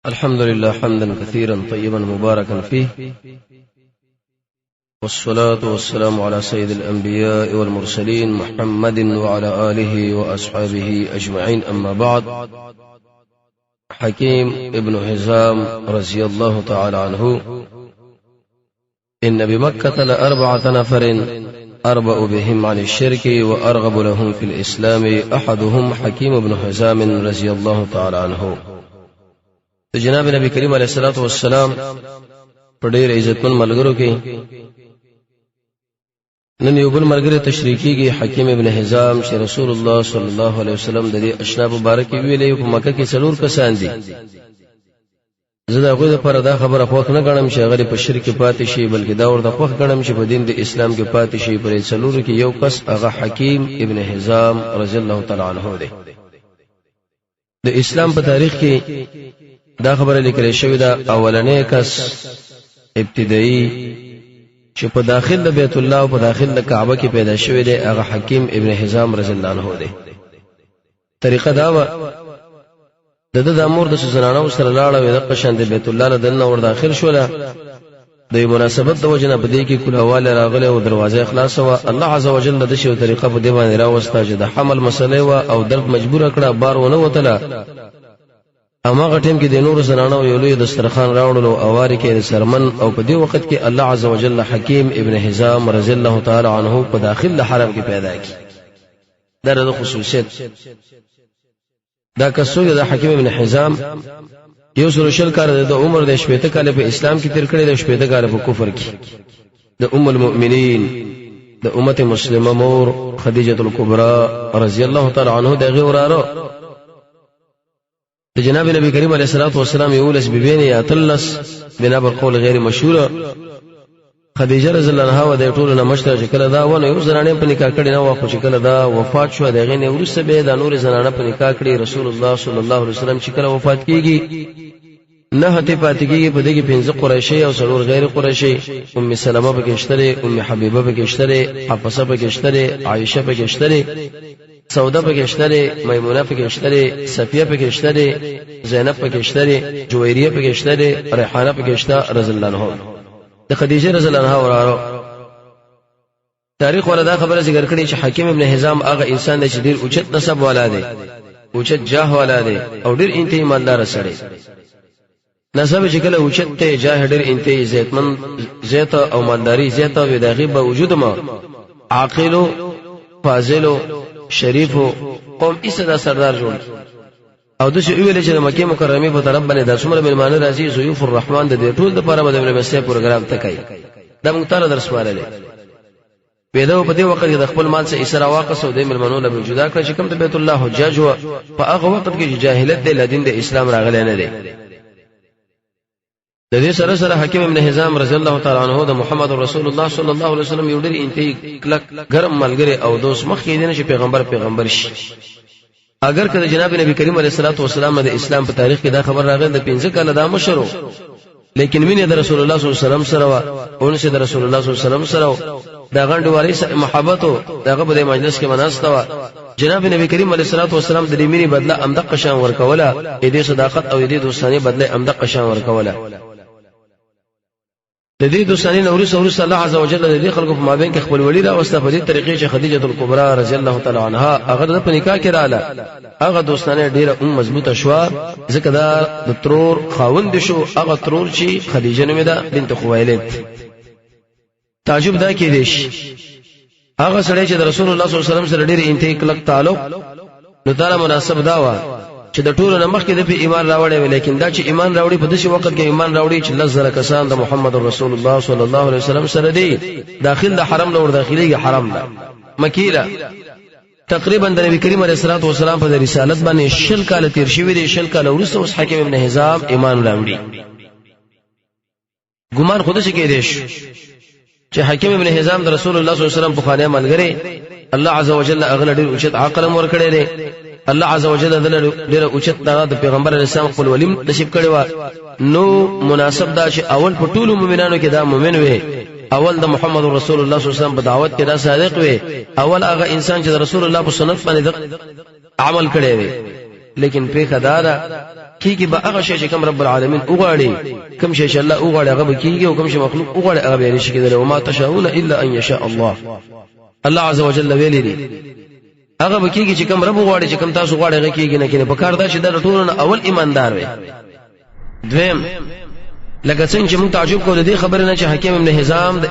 الحمد لله حمدا كثيرا طيبا مباركا فيه، والصلاة والسلام على سيد الأنبياء والمرسلين محمد وعلى آله وأصحابه أجمعين. أما بعد، حكيم ابن حزام رضي الله تعالى عنه: إن بمكة لأربعة نفر أربأ بهم عن الشرك وأرغب لهم في الإسلام، أحدهم حكيم ابن حزام رضي الله تعالى عنه. جناب نبی کریم علیہ الصلوۃ والسلام په ډېر عزتمن ملګرو کې نن یو بل ملګری تشریکیږي، حکیم ابن حزام چې رسول الله صلی الله علیه وسلم د دې اشنا مبارک ویلې په مکه کې څلور کسان دي. زه دا غوډه پر دا خبره خوښ نه غنم چې هغه په شرک پاتې شي، بلکې دا ورته خوښ غنم چې په دین د اسلام کې پاتې شي. پر څلور کې یو کس هغه حکیم ابن حزام رضی الله تعالی عنہ دی. د اسلام په تاریخ کې دا خبره لیکل شوې ده، اولنې کس ابتدایي چې په داخل د بیت الله او په داخل د کعبه کې پیدا شوی دی هغه حکیم ابن حزام رضی الله عنه دی. طریقه دا و د امور د سزنانو سره لاړه وي د قشان د بیت الله له دنه ور داخل شوله. د مناسبت د وجنه په دې کې کلاواله راغله او دروازه خلاص و. الله عز وجل د شی طریقه په دې باندې راوسته چې د حمل مسلې و او درد مجبور کړه، بار ونه وتله. اما غټیم کې د نور زنانو یو لوی دسترخوان راوړلو او واری کې سرمن، او په دې وخت کې الله عز وجل حکیم ابن حزام رضی الله تعالی عنه په داخل حرم کې پیدا کی. دا د خصوصیت دا کسو د حکیم ابن حزام یو سره شل کار د عمر د شپېته کال په اسلام کې تیر کړی، د شپېته کال په کفر کې. د المؤمنین د امت مسلمه مور خدیجه الکبرى رضی الله تعالی عنها دغه وراره د جناب نبی کریم علیه الصلوۃ والسلام یولس ببین یا تلس بنا بر قول غیر مشهور. خدیجه رضی الله عنها د ټولو نه مشره چې کله دا ونه یو زنانه په نکاح کړي نه واخو چې کله دا وفات شو دغه نه ورسته به د نور زنانه په نکاح کړي. رسول الله صلی الله علیه وسلم چې کله وفات کیږي نه هته پاتې کیږي په دغه پنځه قریشی او څلور غیر قریشی، ام سلمہ په کې شته، ام حبیبه په کې شته، حفصه په کې شته، عائشه په کې شته، سوده پکې شته، میمونه پکې شته، صفیه پکې شته، زینب پکې شته، جویریه پکې شته، ریحانه پکې شته رضی الله عنها. د خدیجه رضی الله عنها وراره تاریخ ولدا خبره ذکر کړي چې حکیم ابن حزام هغه انسان دی چې ډیر اوچت نسب والا دی، اوچت جاه والا دی او ډیر انتهایی ایماندار سره. نسب چې کله اوچت ته جاه ډیر انتهایی عزتمن زیات او مالداری زیات او د غیب وجود ما عاقل فاضل شریف قوم ایسه سردار جوړ. او د شی ویل چې د مکه مکرمه په طرف باندې د څومره ملمانه راځي ضیوف الرحمن د دې ټول د لپاره د ملمسته پروګرام تکای. دا موږ ته درس وارلې پیدا په دې وخت کې د خپل مال څخه اسره واقص او د ملمنو له جدا کړ چې کوم د بیت الله حجاج و په هغه وخت کې جاهلیت د لدین د اسلام راغلی نه دی. د دې سره سره حکیم ابن حزام رضی الله تعالی عنہ د محمد رسول الله صلی الله علیه وسلم یو ډیر انتهایی کلک ګرم ملګری او دوست مخ کې دي چې پیغمبر شي. اگر کله جناب نبی کریم علیه الصلوۃ والسلام د اسلام په تاریخ کې دا خبر راغلی د 15 کال دا مشرو، لیکن مینه د رسول الله صلی الله علیه وسلم سره او انسه د رسول الله صلی الله علیه وسلم سره دا غنډ وارث محبت او دغه په مجلس کې مناسته و. جناب نبی کریم علیه الصلوۃ والسلام د دې مینه بدله امدق قشان ورکوله، دې صداقت او دې دوستانه بدله امدق قشان ورکوله. د دې دوستانه نورس الله عز وجل د دې خلکو په مابین کې خپل ولی را واستفاده په دې طریقې چې خدیجه الکبرى رضی الله تعالی عنها هغه په نکاح کې رااله. هغه دوستانه ډیره مضبوطه شو، ځکه دا د ترور خاوند شو. هغه ترور چې خدیجه نومه ده بنت خویلد. تعجب دا کې دیش هغه سره چې د رسول الله صلی الله علیه وسلم سره ډیر انتهایی کلک تعلق نو تعالی مناسب دا و چې د ټولو نه مخکې د ایمان راوړی وي، لیکن دا چې ایمان راوړي په داسې وخت کې ایمان راوړي چې لزر کسان د محمد رسول الله صلی الله علیه وسلم سره دی. داخل د حرم نور داخلي حرم ده مکیله تقریبا د نبی کریم علیه الصلوۃ والسلام په رسالت باندې شل کال تیر شوی دی. شل کال وروسته اوس حکیم ابن حزام ایمان راوړي. ګمان خود څه کې دی چې حکیم ابن حزام د رسول الله صلی الله علیه وسلم په خانه ملګری الله عز وجل اغل ډیر اوچت عقل مور کړی دی. الله عز وجل ډیر اوچت د پیغمبر اسلام خپل ولیم نصیب کړی و. نو مناسب دا چې اول په ټولو مؤمنانو کې دا مؤمن وي، اول د محمد رسول الله صلی الله علیه وسلم په دعوت کې دا صادق وي، اول هغه انسان چې د رسول الله په سنت باندې عمل کړی وي. لیکن په خدادا کیږي به هغه شی چې کوم رب العالمین وغواړي کوم شی چې الله وغواړي هغه به کیږي او کوم شی مخلوق وغواړي هغه به نشي کېدلی او ما تشاؤون الا ان يشاء الله الله عز وجل ویلي دي هغه به کیږي چې کوم رب وغواړي چې کوم تاسو غواړئ هغه کیږي نه کینه په کار دا چې د ټولو اول ایماندار وي دویم لکه څنګه چې موږ تعجب کوو د دې خبرې نه چې حکیم ابن حزام د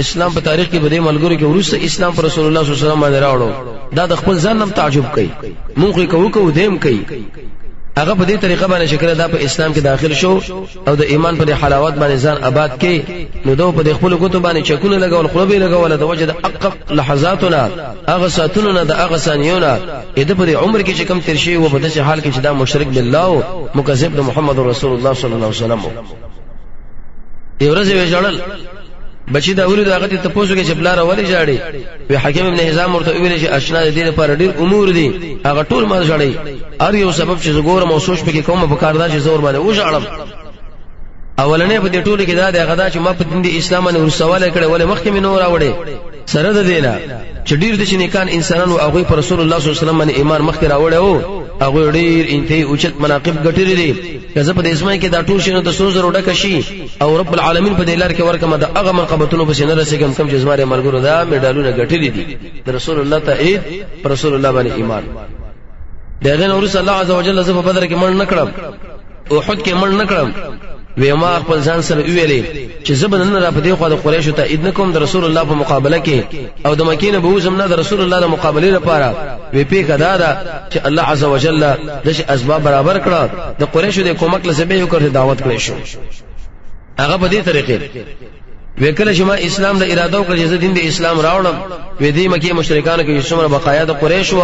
اسلام په تاریخ کې بده ملګرو کې ورسته اسلام پر رسول الله صلی الله علیه وسلم باندې راوړو دا د خپل ځان هم تعجب کوي موږ کوو دیم کوي هغه په دې طریقه باندې شکر دا په اسلام کې داخل شو او د ایمان په حلاوت باندې ځان آباد کې نو دوی په خپل کوته باندې چکونه لګول خلوبې لګول د وجه د حقق لحظاتنا هغه ساتونه د هغه ثانیونه د په عمر کې چې کم تیر شي و په داسې حال کې چې دا مشرک بالله او مکذب د محمد رسول الله صلی الله علیه وسلم دیورځ وی جوړل بچی دا ورته هغه ته پوسو کې چې بلار ولې جاړي وی حکیم ابن حزام ورته ویل چې اشنا د دې لپاره ډیر امور دي هغه ټول ما جاړي ار یو سبب چې زګورم او سوچ پکې کوم په کار دا چې زور باندې وژړم اولنې په دې ټول کې دا د غدا چې ما په دین د اسلام باندې ورسواله کړه ولې مخکې مې نور راوړې سره د دینه چې ډیر د شنیکان انسانانو هغه پر رسول الله صلی الله علیه وسلم باندې ایمان مخکې راوړې او هغه ډیر انتهایی اوچت مناقب ګټلې دي کزه په اسماء کې دا ټول شنو د سوزر وډک شي او رب العالمین په دې لار کې ورکه د هغه منقبتونو په سینه رسېږم کم جزماره ملګرو دا میډالونه ګټلې دي د رسول الله تایید پر رسول الله باندې ایمان دغه نور صلی الله عز وجل زه په بدر کې مړ نکړم او احد کې مړ نکړم وېما خپل ځان سره ویلې چې زبنن را په دې خو د قریشو تایید نکوم د رسول الله په مقابله کې او د مکینه به وزم نه د رسول الله د مقابله لپاره وی په کدا دا چې الله عز وجل د اسباب برابر کړه د قریشو د کومک لسبه وکړه دعوت کړې شو هغه په دې طریقې وکړه چې ما اسلام د اراده وکړه چې دین د اسلام راوړم وې دې مکه مشرکانو کې څومره بقایا د قریشو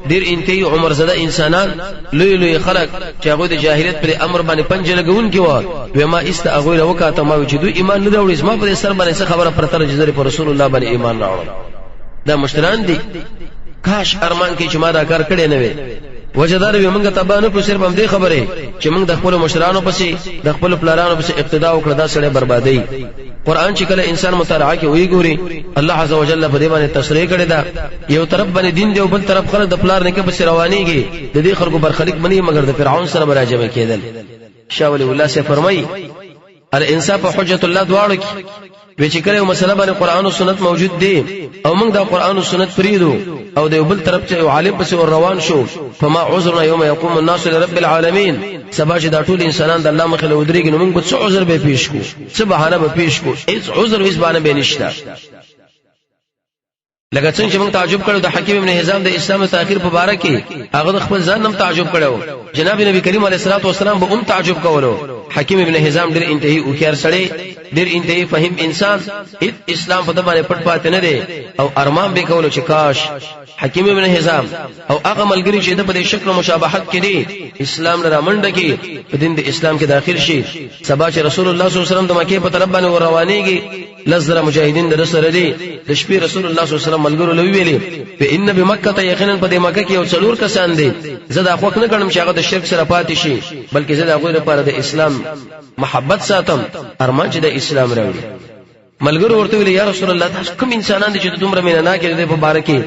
ډیر انتهایی عمر زده انسانان لوی خلک چې هغه د جاهلیت پر امر باندې پنځه لګون کې و وې ما است هغه وکاته ما چې دوی ایمان نه راوړي ما په سر باندې خبره پرتر جزره پر رسول الله باندې ایمان راوړم دا مشران دي کاش ارمان کې چې ما دا کار کړی نه وي وجدار به موږ تبانو په صرف هم دې خبره چې موږ د خپل مشرانو پسې د خپل پلانانو پسې اقتدا وکړه دا سره بربادي قران چې کله انسان مطالعه کې وی ګوري الله عز وجل په دې باندې تصریح کړی دا یو طرف باندې دین دی او بل طرف خلک د پلار نه کې پسې روانيږي د دې خلکو برخلیک منی مگر د فرعون سره براجمه کېدل شاه ولی الله سے فرمایي الانصاف حجت الله دواړو کې وی چې کله مسله باندې قران او سنت موجود دي او موږ دا قران او سنت پریدو او د بل طرف ته عالم پسې روان شو فما عذرنا يوم يقوم الناس لرب العالمين سبا چې دا ټول انسانان د الله مخې له ودرېږي نو موږ به څه عذر به پیش کو څه بهانه به پیش کو هیڅ عذر هیڅ بهانه به نشته لکه څنګه چې موږ تعجب کړو د حکیم ابن حزام د اسلام تاخير په باره کې هغه د خپل ځان هم تعجب کړو جناب نبی کریم علیه الصلاه والسلام به هم تعجب کولو حکیم ابن حزام ډېر انتهایی او خیر سره ډېر انتهایی فهم انسان اسلام په دمانه پټ پاتې نه دی او ارمان به کولو چې کاش حکیم ابن حزام او هغه ملګری چې د په شکل مشابهت کې دي اسلام لره منډه کې په دین د اسلام کې داخل شي سبا چې رسول الله صلی الله علیه وسلم د مکه په طرف باندې روانيږي لزر مجاهدین د رسول دی د شپې رسول الله صلی الله علیه وسلم ملګرو لوي ویلي په ان بمکه یقینا په مکه کې یو څلور کسان دي زه دا خوښ نه کړم چې هغه د شرک سره پاتې شي بلکې زه دا غوړي لپاره د اسلام محبت ساتم ارمان چې د اسلام راوړي ملګرو ورته ویل یا رسول الله تاسو کوم انسانان دي چې دومره مینه نه کړي په باره کې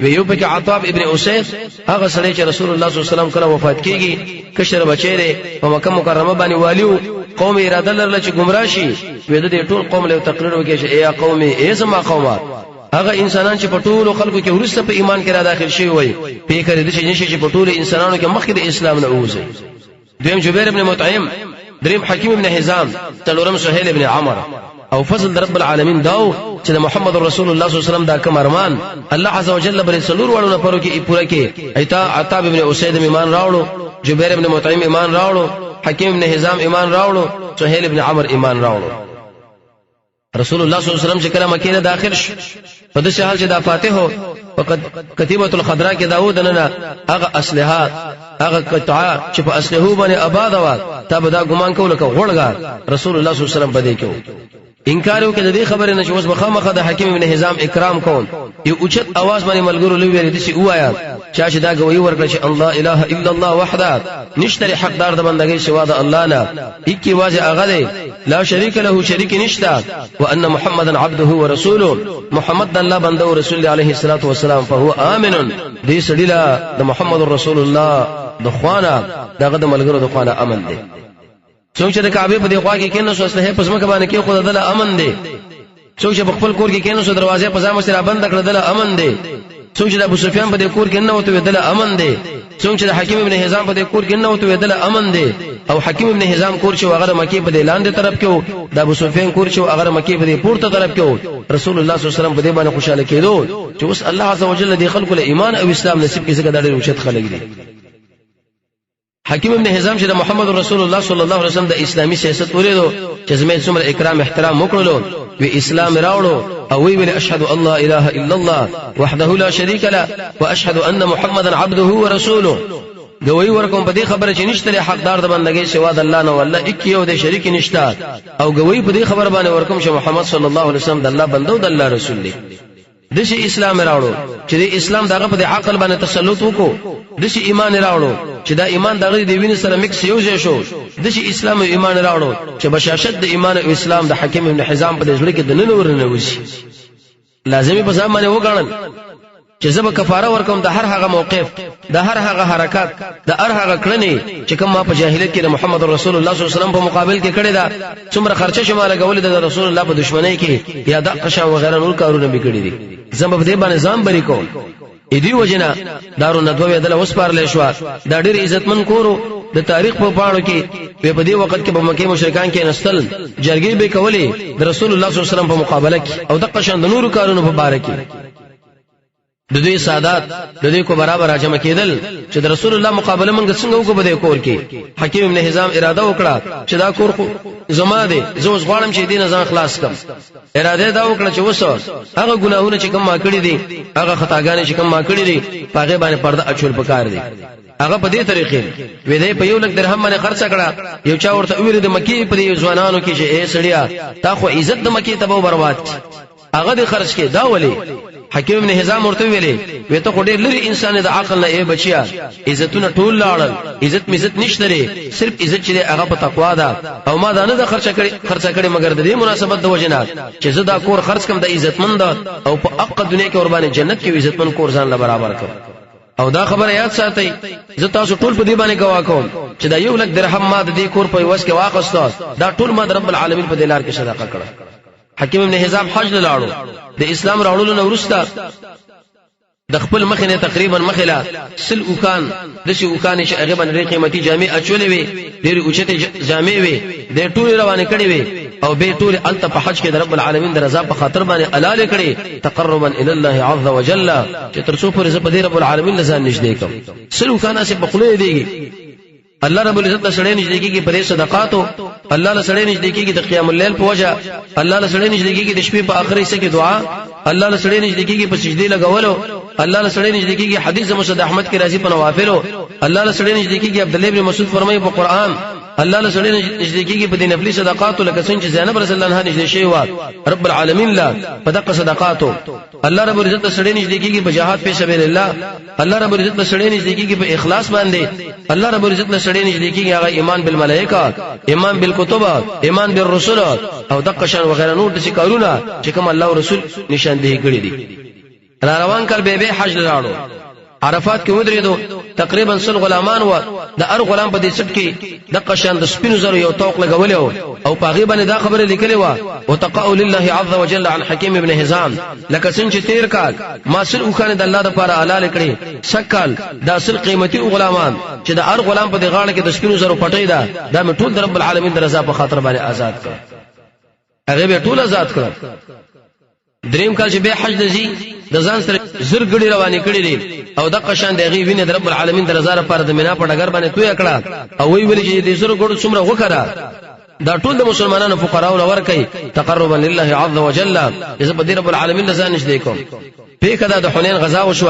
ویو په کې عطاب ابن اسید هغه سره چې رسول الله صلی الله علیه وسلم کله وفات کیږي کشر بچی دی په مکه مکرمه باندې والیو قوم اراده لرله چې گمراه شي وې د ټول قوم له تقریر وکړي چې ای قوم ای زما قومه هغه انسانان چې په ټولو خلکو کې ورسته په ایمان کې را داخل شي وي په کړي چې په ټولو انسانانو کې مخکې د اسلام نه اوسي دویم جبیر ابن مطعم دریم حکیم ابن حزام څلورم سهيل ابن عمر او فضل رب العالمین داو چې محمد رسول الله صلی الله علیه وسلم دا کوم ارمان الله عز وجل بر څلور وړو نه پرو کې پوره کې ایتا عطاب ابن اسید ایمان راوړو جبیر ابن مطعم ایمان راوړو حکیم ابن حزام ایمان راوړو سهيل ابن عمر ایمان راوړو رسول الله صلی الله علیه وسلم چې کله مکه داخل شو په دې حال چې دا فاتح هو فقط کتیبه الخضراء کې داوود نه هغه اسلحه هغه قطعه چې په اسلحه باندې آباد و تب دا ګمان کول که غړګار رسول الله صلی الله علیه وسلم بده کې انکار وکړه د دې خبرې نه چې اوس مخامخ د حکیم ابن حزام اکرام کوم یو اوچت आवाज باندې ملګرو لوي ویل دي چې وایا چې دا غوي ورکړي چې الله اله الا الله وحده نشته حقدار د بندګۍ سوا د الله نه یکي واځي هغه دی لا شریک له شریک نشته وان محمدن عبده ورسوله محمد الله بنده او رسول عليه الصلاه والسلام فهو امن دې سړي لا د محمد رسول الله د خوانه دغه د ملګرو د خوانه امن دی څوک چې د کعبه په دی خوا کې کینې سو اسلحه پس مکه باندې کې خو دل امن دی څوک چې خپل کور کې کینې سو دروازه په ځای سره بند کړل دل امن دی څوک چې د ابو سفیان په دی کور کې نه وته دل امن دی څوک چې د حکیم ابن حزام په دی کور کې نه وته دل امن دی او حکیم ابن حزام کور چې هغه مکی په دی لاندې طرف کې وو د ابو سفیان کور چې هغه مکی په دی پورته طرف کې وو رسول الله صلی الله علیه وسلم په دې باندې خوشاله کېدو چې اوس الله عزوجل دې خلکو له ایمان او اسلام نصیب کړي څنګه د ډېر اوچت خلک دي حکیم ابن حزام چې محمد رسول الله صلی الله علیه وسلم د اسلامي سیاست ولیدو چې زموږ څومره اکرام احترام وکړلو وی اسلام راوړو او وی اشهد ان لا اله الا الله وحده لا شريك له واشهد ان محمدا عبده ورسوله گوی ورکوم په دې خبره چې نشته حقدار د بندګۍ سوا د الله نه والله اکیو د شریک نشته او گوی په دې خبره باندې ورکوم چې محمد صلی الله علیه وسلم د الله بنده او د الله رسول دی د شي اسلام راوړو چې د اسلام دغه په عقل باندې تسلط وکړو د شي ایمان راوړو چې دا ایمان دغه دی ویني سره مکس یو ځای شو د شي اسلام او ایمان راوړو چې بشاشت د ایمان او اسلام د حکیم ابن حزام په ځړ کې د نن ورنه وشي لازمي په ځای باندې وګڼل چې زب کفاره ورکوم د هر هغه موقف د هر هغه حرکت د هر هغه کړنې چې کوم ما په جاهلیت کې د محمد رسول الله صلی الله علیه وسلم په مقابل کې کړی دا څومره خرچه شماله غول د رسول الله په دشمنی کې یا د قشا وغیرہ نور کارونه میکړي دي زم په دې باندې ځم بری کوم اې دی وجنا دارو ندوی دل وسپارل شو دا ډېر عزتمن کورو د تاریخ په پاڼو کې په دې وخت کې په مکه مشرکان کې نستل جرګې به کولې د رسول الله صلی الله علیه وسلم په مقابله کې او د قشا د نور کارونه په باره کې د دوی سادات د دوی کو برابر راجم کېدل چې د رسول الله مقابله مونږ څنګه وکړو په دې کور کې حکیم ابن حزام اراده وکړه چې دا کور خو زما دی زه اوس غواړم چې دې نه ځان خلاص کړم اراده دا وکړه چې وسو هغه ګناهونه چې کوم ما کړی دي هغه خطاګانې چې کوم ما کړی دي هغه باندې پرده اچول پکار دي هغه په دې طریقې وې دې په یو لک درهم باندې خرڅ کړه یو چا ورته ویل د مکی په ځوانانو کې چې اے سړیا تا خو عزت د مکی تبو برباد هغه دې خرڅ کې دا ولي حکیم ابن حزام ورته ویلې وې ته خو ډېر لري انسان د عقل نه ای بچیا عزتونه ټول لاړل عزت میزت نشته لري صرف عزت چې هغه په تقوا ده او ما دا نه خرچه کړي مگر د دې مناسبت د وجنات چې زه دا کور خرڅ کم د عزتمند او په حق دنیا کې قربانه جنت کې عزتمن کور ځان له برابر کړ او دا خبره یاد ساتئ زه تاسو ټول په دې باندې گواه کوم چې دا یو لک درهم ما د دې کور په وس کې واخستو دا ټول ما د رب العالمین په دلار کې صدقه کړه حکیم ابن حزام حج لاړو د اسلام راوړلو نو ورسته د خپل مخینه تقریبا مخله سل اوکان د شي اوکان چې هغه باندې قیمتي جامع اچولې وي ډېر اوچته جامع وي د ټول روانه کړي وي او به ټول الته په حج کې د رب العالمین د رضا په خاطر باندې الاله کړي تقربا الى الله عز وجل چې تر څو پر زه په رب العالمین لزان نږدې کوم سل اوکان سه په خله دیږي الله رب العزت سره نږدې کیږي په صدقاتو الله سره نږدې کیږي د قیام الليل په وجه الله سره نږدې کیږي د شپې په اخري حصے کې دعا الله سره نږدې کیږي په سجدي لګولو الله سره نږدې کیږي حدیث مسعود احمد کې راځي په نوافلو الله سره نږدې کیږي عبد الله ابن مسعود فرمایي په قران الله سره نږدې کیږي په نفلي صدقاتو لکه څنګه چې زینب رضی الله عنها نږدې شوی و رب العالمین لا په دغه صدقاتو الله رب العزت سره نږدې کیږي په جهاد په سبیل الله الله رب العزت سره نږدې کیږي په اخلاص باندې الله رب العزت سره نږدې کیږي هغه ایمان بالملائکه ایمان بالکتب ایمان بالرسل او دغه شان وغیرہ نور د کارونه چې کوم الله او رسول نشاندهي کړی دي را روان کړ به حج لاړو عرفات کې ودرېدو تقریبا سل غلامان و د ار غلام په دې سټ کې د قشان د سپینو زرو یو توق لګولې او پاغي باندې دا خبره لیکلې و او تقاء لله عز وجل عن حکیم ابن حزام لکه څنګه تیر کال ما سل وکانه د الله لپاره اعلی کړي شکل دا سل قیمتي غلامان چې د ار غلام په دې غاړه کې د سپینو زرو پټې ده دا مې ټول د رب العالمین د رضا په خاطر باندې آزاد کړ هغه به ټول آزاد کړ دریم کال چې به حج دزي د ځان سره زر ګړي روانې کړې دي او د قشان دغه وینې د رب العالمین د رضا لپاره د مینا په ډګر باندې توې کړه او وی ویل چې د زر ګړو څومره وکړه دا ټول د مسلمانانو فقراو لور کوي تقربا لله عز وجل اذا بدر رب العالمین لزان نشدې کوم په کدا د حنین غزا وشو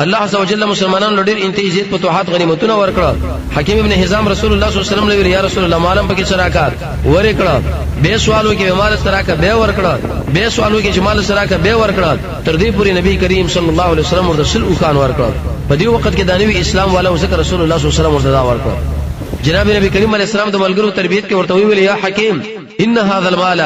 الله عز وجل مسلمانانو لډیر انتهازات فتوحات غنیمتونه ورکړه حکیم ابن حزام رسول الله صلی الله علیه وسلم لوي یا رسول الله معلوم پکې شراکت ورکړه به سوالو کې مال شراکت به ورکړه به سوالو کې مال شراکت به ورکړه تر دې پوری نبی کریم صلی الله علیه وسلم ورسل او خان ورکړه په دې وخت کې د نبی اسلام والا ذکر رسول الله صلی الله علیه وسلم ورته ورکړه جناب نبی کریم علیه السلام د ملګرو تربیت کې ورته ویل یا حکیم ان هذا المال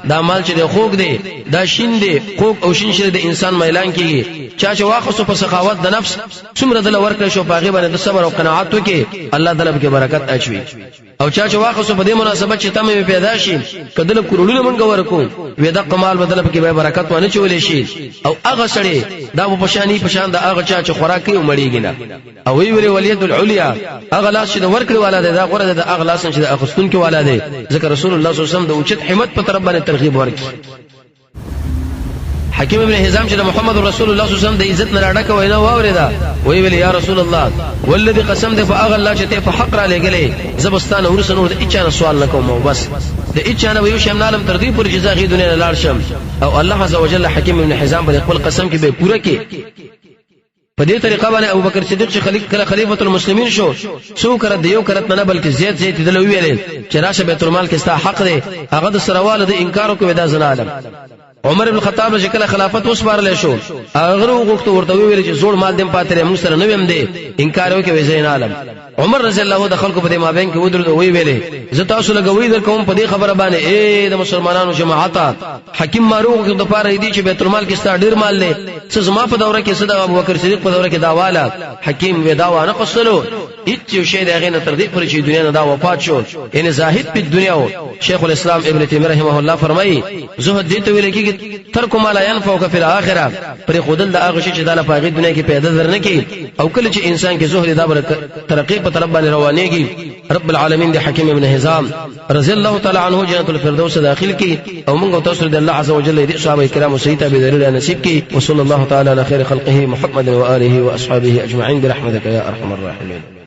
دا مال چې د خوګ دی دا شین دی خوګ او شین شری د انسان میلان کیږي چا چې واخصو په سخاوت د نفس څومره دل ورکړ شو پاغي باندې د صبر او قناعت وکي الله تعالی به برکت اچوي او چا چې واخصو په دې مناسبت چې تمه پیدا شي کدل کورونه مونږ ورکو وې د قمال بدل به به برکت ونه چولې شي او هغه سړی دا په پشان د هغه چا چې خوراک کوي مړیږي نه او وی ویل ولید العلیا هغه لاس چې د ورکړي والا دی دا غره د هغه لاس چې د اخستون کې والا دی ځکه رسول الله صلی الله علیه وسلم د اوچت همت په طرف باندې ترغیب ورکړي حکیم ابن حزام چې محمد رسول الله صلی الله علیه وسلم د عزت نه راډکه وینا واوریدا وی ویل یا رسول الله والذي قسم ده فاغ الله چې ته په حق را لګلې زبستانه ورسنو د اچانه سوال نکوم بس د اچانه ویو شم عالم تر دې پر جزاء غي دنیا لاړ شم او الله عز وجل حکیم ابن حزام په خپل قسم کې به پوره کې په دې طریقه باندې ابوبکر صدیق چې خلیفۃ المسلمین شو څو کړه دیو کرت نه بلکې زیات دل ویلې چې راشه بیت المال کې ستا حق دی هغه د سروال د انکار کو ودا زنا عالم عمر ابن الخطاب چې کله خلافت وسپارل شو هغه وغوښته ورته ویل چې زوړ مال دیم پاتره موږ سره نه ویم دی انکار وکوي زین عالم عمر رضی الله د خلکو په دې مابین کې ودرد وی ویلې زه تاسو لګوي در کوم په دې خبره باندې اے د مسلمانانو جماعت حکیم ماروغ د پاره دی چې بیت المال کې ستا ډیر مال لې څه زما په دوره کې صدق ابوبکر صدیق په دوره کې داواله حکیم ودا و نه قصلو هیڅ شی دغه نه تر دې پر چې دنیا نه دا وفات شو ان زاهد په دنیا او شیخ الاسلام ابن تیمیه رحمه الله فرمایي زهد دې ته ویل کې ترک ما لا ينفعك في الاخره پر خودل د هغه شی چې د لپاره دنیا کې پیدا درنه کی او کله چې انسان کې زهد دا ترقی په طرف باندې روانيږي رب العالمین د حکیم ابن حزام رضی الله تعالی عنه جنت الفردوس داخل کی او موږ تاسو د الله عز وجل د صحابه کرام سیته به ذریعہ نصیب کی وصلی الله تعالی علی خیر خلقه محمد و آله و اصحابه اجمعین برحمتک یا ارحم الراحمین.